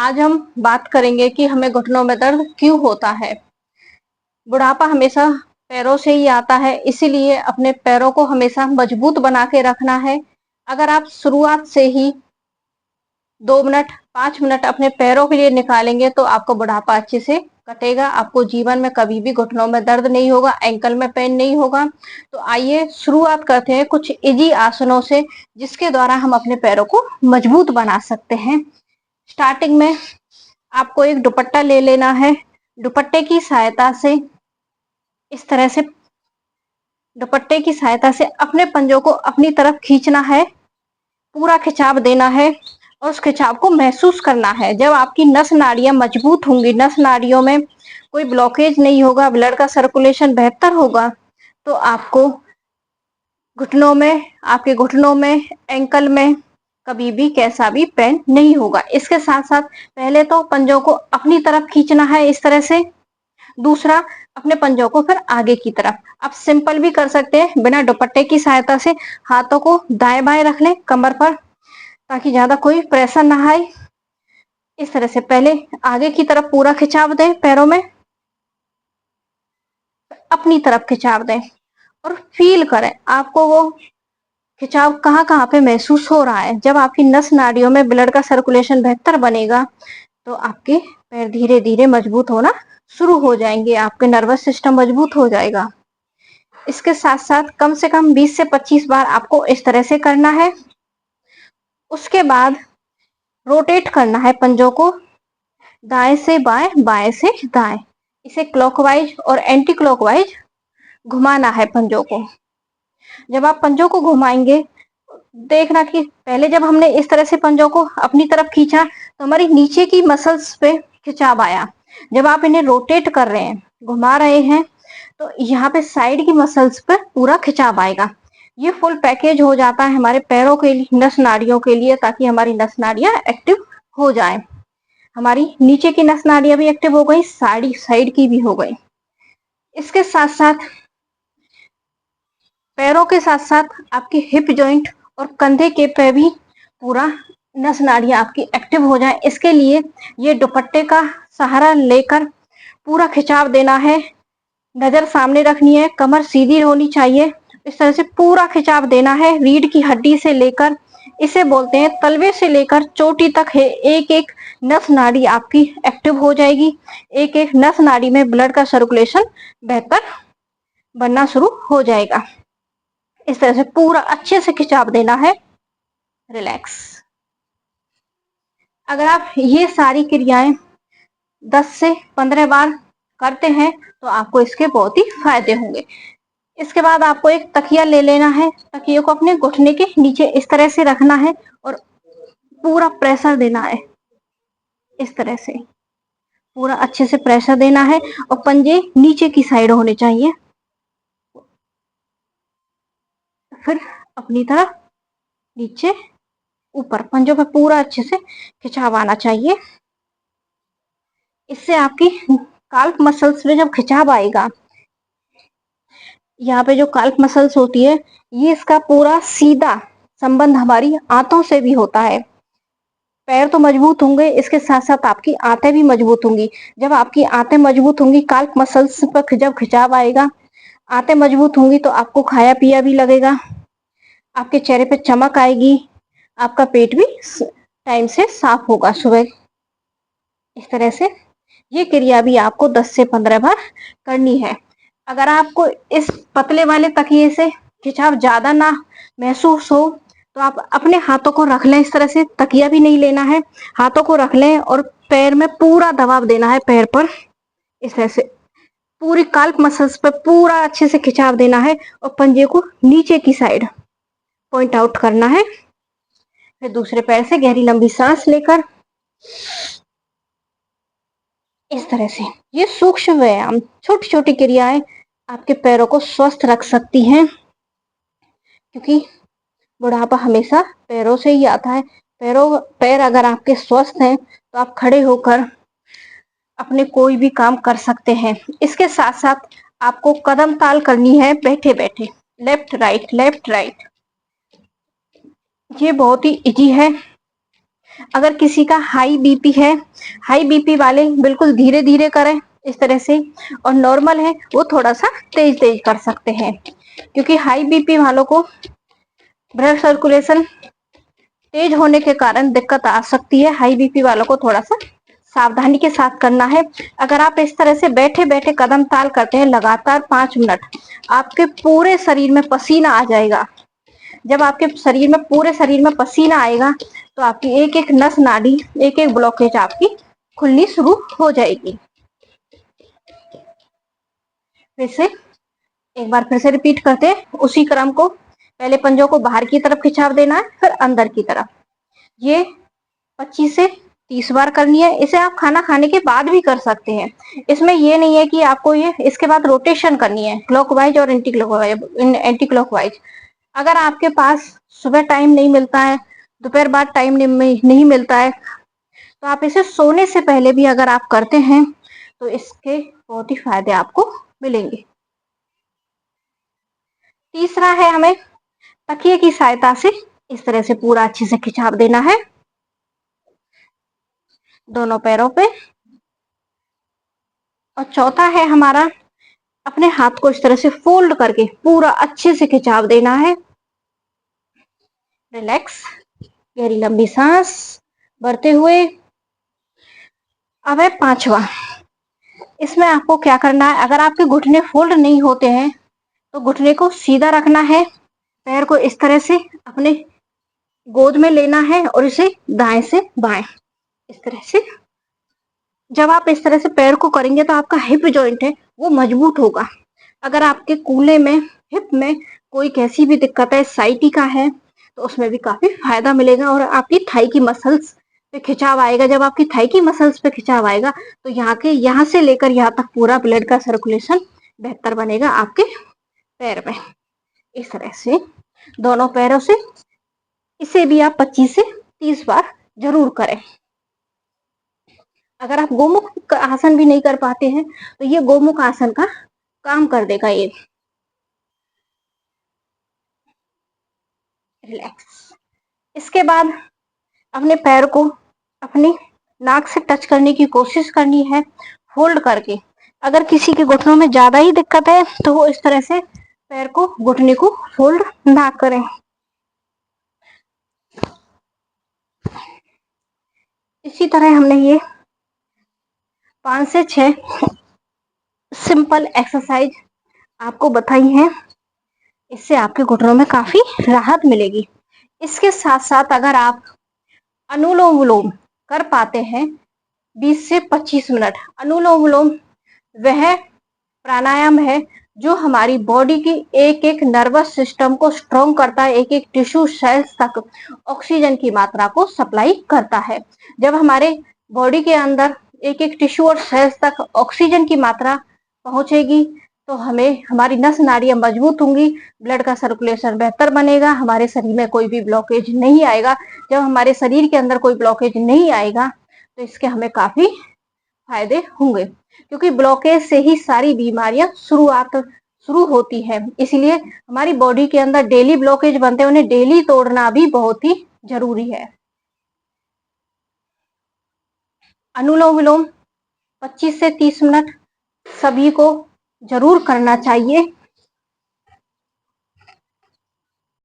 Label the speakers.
Speaker 1: आज हम बात करेंगे कि हमें घुटनों में दर्द क्यों होता है। बुढ़ापा हमेशा पैरों से ही आता है, इसीलिए अपने पैरों को हमेशा मजबूत बना के रखना है। अगर आप शुरुआत से ही 2 मिनट 5 मिनट अपने पैरों के लिए निकालेंगे तो आपको बुढ़ापा अच्छे से कटेगा। आपको जीवन में कभी भी घुटनों में दर्द नहीं होगा, एंकल में पेन नहीं होगा। तो आइए शुरुआत करते हैं कुछ इजी आसनों से, जिसके द्वारा हम अपने पैरों को मजबूत बना सकते हैं। स्टार्टिंग में आपको एक दुपट्टा ले लेना है। दुपट्टे की सहायता से इस तरह से दुपट्टे की सहायता से अपने पंजों को अपनी तरफ खींचना है, पूरा खिंचाव देना है और उस खिंचाव को महसूस करना है। जब आपकी नस नाड़ियां मजबूत होंगी, नस नाड़ियों में कोई ब्लॉकेज नहीं होगा, ब्लड का सर्कुलेशन बेहतर होगा, तो आपको आपके घुटनों में, एंकल में कभी भी कैसा भी पेन नहीं होगा। इसके साथ साथ पहले तो पंजों को अपनी तरफ खींचना है इस तरह से, दूसरा अपने पंजों को फिर आगे की तरफ। आप सिंपल भी कर सकते हैं, बिना दुपट्टे की सहायता से हाथों को दाएं बाएं रख लें कमर पर, ताकि ज्यादा कोई प्रेशर ना आए। इस तरह से पहले आगे की तरफ पूरा खिंचाव दें पैरों में, अपनी तरफ खिंचाव दें और फील करें आपको वो खिंचाव कहाँ कहाँ पे महसूस हो रहा है। जब आपकी नस नाड़ियों में ब्लड का सर्कुलेशन बेहतर बनेगा तो आपके पैर धीरे धीरे मजबूत होना शुरू हो जाएंगे, आपके नर्वस सिस्टम मजबूत हो जाएगा। इसके साथ साथ कम से कम 20 से 25 बार आपको इस तरह से करना है। उसके बाद रोटेट करना है पंजों को, दाएं से बाएं, बाएं से दाएं। इसे क्लॉकवाइज और एंटी क्लॉकवाइज घुमाना है पंजों को। जब आप पंजों को घुमाएंगे, देखना कि पहले जब हमने इस तरह से पंजों को अपनी तरफ खींचा तो हमारी नीचे की मसल्स पे खिंचाव आया। जब आप इन्हें रोटेट कर रहे हैं, घुमा रहे हैं, तो यहाँ पे साइड की मसल्स पे पूरा खिंचाव आएगा। ये फुल पैकेज हो जाता है हमारे पैरों के लिए, नस नाड़ियों के लिए, ताकि हमारी नस नाड़ियां एक्टिव हो जाए। हमारी नीचे की नस नाड़ियां भी एक्टिव हो गई, साइड की भी हो गई। इसके साथ साथ पैरों के साथ साथ आपके हिप जॉइंट और कंधे के पे भी पूरा नस नाड़ियां आपकी एक्टिव हो जाए, इसके लिए ये दुपट्टे का सहारा लेकर पूरा खिंचाव देना है। नजर सामने रखनी है, कमर सीधी होनी चाहिए। इस तरह से पूरा खिंचाव देना है, रीढ़ की हड्डी से लेकर, इसे बोलते हैं तलवे से लेकर चोटी तक है। एक एक नस नाड़ी आपकी एक्टिव हो जाएगी, एक एक नस नाड़ी में ब्लड का सर्कुलेशन बेहतर बनना शुरू हो जाएगा। इस तरह से पूरा अच्छे से खिंचाव देना है। रिलैक्स। अगर आप ये सारी क्रियाएं 10 से 15 बार करते हैं तो आपको इसके बहुत ही फायदे होंगे। इसके बाद आपको एक तकिया ले लेना है, तकिए को अपने घुटने के नीचे इस तरह से रखना है और पूरा प्रेशर देना है। इस तरह से पूरा अच्छे से प्रेशर देना है और पंजे नीचे की साइड होने चाहिए। फिर अपनी तरफ नीचे ऊपर, पंजों पे पूरा अच्छे से खिंचाव आना चाहिए। इससे आपकी काल्फ मसल्स में जब खिंचाव आएगा, यहाँ पे जो काल्फ मसल्स होती है, ये इसका पूरा सीधा संबंध हमारी आंतों से भी होता है। पैर तो मजबूत होंगे, इसके साथ साथ आपकी आंतें भी मजबूत होंगी। जब आपकी आंतें मजबूत होंगी, काल्फ मसल्स पर जब खिंचाव आएगा, आंतें मजबूत होंगी, तो आपको खाया पिया भी लगेगा, आपके चेहरे पे चमक आएगी, आपका पेट भी टाइम से साफ होगा सुबह। इस तरह से ये क्रिया भी आपको 10 से 15 बार करनी है। अगर आपको इस पतले वाले तकिए से खिंचाव ज्यादा ना महसूस हो तो आप अपने हाथों को रख लें इस तरह से, तकिया भी नहीं लेना है, हाथों को रख लें और पैर में पूरा दबाव देना है, पैर पर इस तरह से पूरी काल्फ मसल्स पर पूरा अच्छे से खिंचाव देना है और पंजे को नीचे की साइड पॉइंट आउट करना है। फिर दूसरे पैर से गहरी लंबी सांस लेकर इस तरह से, ये सूक्ष्म व्यायाम, छोटी छोटी क्रियाएं आपके पैरों को स्वस्थ रख सकती हैं, क्योंकि बुढ़ापा हमेशा पैरों से ही आता है। पैर अगर आपके स्वस्थ हैं तो आप खड़े होकर अपने कोई भी काम कर सकते हैं। इसके साथ साथ आपको कदम ताल करनी है बैठे बैठे, लेफ्ट राइट लेफ्ट राइट। ये बहुत ही इजी है। अगर किसी का हाई बीपी है, हाई बीपी वाले बिल्कुल धीरे धीरे करें इस तरह से, और नॉर्मल है वो थोड़ा सा तेज तेज कर सकते हैं, क्योंकि हाई बीपी वालों को ब्लड सर्कुलेशन तेज होने के कारण दिक्कत आ सकती है। हाई बीपी वालों को थोड़ा सा सावधानी के साथ करना है। अगर आप इस तरह से बैठे बैठे कदम ताल करते हैं लगातार 5 मिनट, आपके पूरे शरीर में पसीना आ जाएगा। जब आपके शरीर में, पूरे शरीर में पसीना आएगा तो आपकी एक एक नस नाड़ी, एक एक ब्लॉकेज आपकी खुलनी शुरू हो जाएगी। फिर से एक बार फिर से रिपीट करते हैं उसी क्रम को। पहले पंजों को बाहर की तरफ खिंचाव देना है, फिर अंदर की तरफ। ये 25 से 30 बार करनी है। इसे आप खाना खाने के बाद भी कर सकते हैं। इसमें ये नहीं है कि आपको ये इसके बाद रोटेशन करनी है क्लॉकवाइज और एंटी क्लॉकवाइज। अगर आपके पास सुबह टाइम नहीं मिलता है, दोपहर बाद टाइम नहीं मिलता है, तो आप इसे सोने से पहले भी अगर आप करते हैं तो इसके बहुत ही फायदे आपको मिलेंगे। तीसरा है, हमें तकिए की सहायता से इस तरह से पूरा अच्छे से खिंचाव देना है दोनों पैरों पे। और चौथा है हमारा, अपने हाथ को इस तरह से फोल्ड करके पूरा अच्छे से खिंचाव देना है। रिलैक्स, गहरी लंबी सांस भरते हुए। अब है पांचवा, इसमें आपको क्या करना है, अगर आपके घुटने फोल्ड नहीं होते हैं तो घुटने को सीधा रखना है, पैर को इस तरह से अपने गोद में लेना है और इसे दाएं से बाएं इस तरह से। जब आप इस तरह से पैर को करेंगे तो आपका हिप जॉइंट है वो मजबूत होगा। अगर आपके कूल्हे में, हिप में कोई कैसी भी दिक्कत है, साइटिका है, तो उसमें भी काफी फायदा मिलेगा और आपकी थाई की मसल्स पे खिंचाव आएगा। जब आपकी थाई की मसल्स पे खिंचाव आएगा तो यहाँ से लेकर यहाँ तक पूरा ब्लड का सर्कुलेशन बेहतर बनेगा आपके पैर में। इस तरह से दोनों पैरों से इसे भी आप 25 से 30 बार जरूर करें। अगर आप गोमुख आसन भी नहीं कर पाते हैं तो ये गोमुख आसन का काम कर देगा ये। रिलैक्स। इसके बाद अपने पैर को अपनी नाक से टच करने की कोशिश करनी है फोल्ड करके। अगर किसी के घुटनों में ज्यादा ही दिक्कत है तो वो इस तरह से पैर को, घुटने को फोल्ड ना करें। इसी तरह हमने ये 5 से 6 सिंपल एक्सरसाइज आपको बताई हैं। इससे आपके घुटनों में काफी राहत मिलेगी। इसके साथ साथ अगर आप अनुलोम विलोम कर पाते हैं 20 से 25 मिनट, अनुलोम विलोम वह प्राणायाम है जो हमारी बॉडी की एक एक नर्वस सिस्टम को स्ट्रॉन्ग करता है, एक एक टिश्यू सेल्स तक ऑक्सीजन की मात्रा को सप्लाई करता है। जब हमारे बॉडी के अंदर एक एक टिश्यू और सेल्स तक ऑक्सीजन की मात्रा पहुंचेगी तो हमें, हमारी नस नाड़ियां मजबूत होंगी, ब्लड का सर्कुलेशन बेहतर बनेगा, हमारे शरीर में कोई भी ब्लॉकेज नहीं आएगा। जब हमारे शरीर के अंदर कोई ब्लॉकेज नहीं आएगा तो इसके हमें काफी फायदे होंगे, क्योंकि ब्लॉकेज से ही सारी बीमारियां शुरू होती है। इसलिए हमारी बॉडी के अंदर डेली ब्लॉकेज बनते हैं, उन्हें डेली तोड़ना भी बहुत ही जरूरी है। अनुलोम विलोम 25 से 30 मिनट सभी को जरूर करना चाहिए।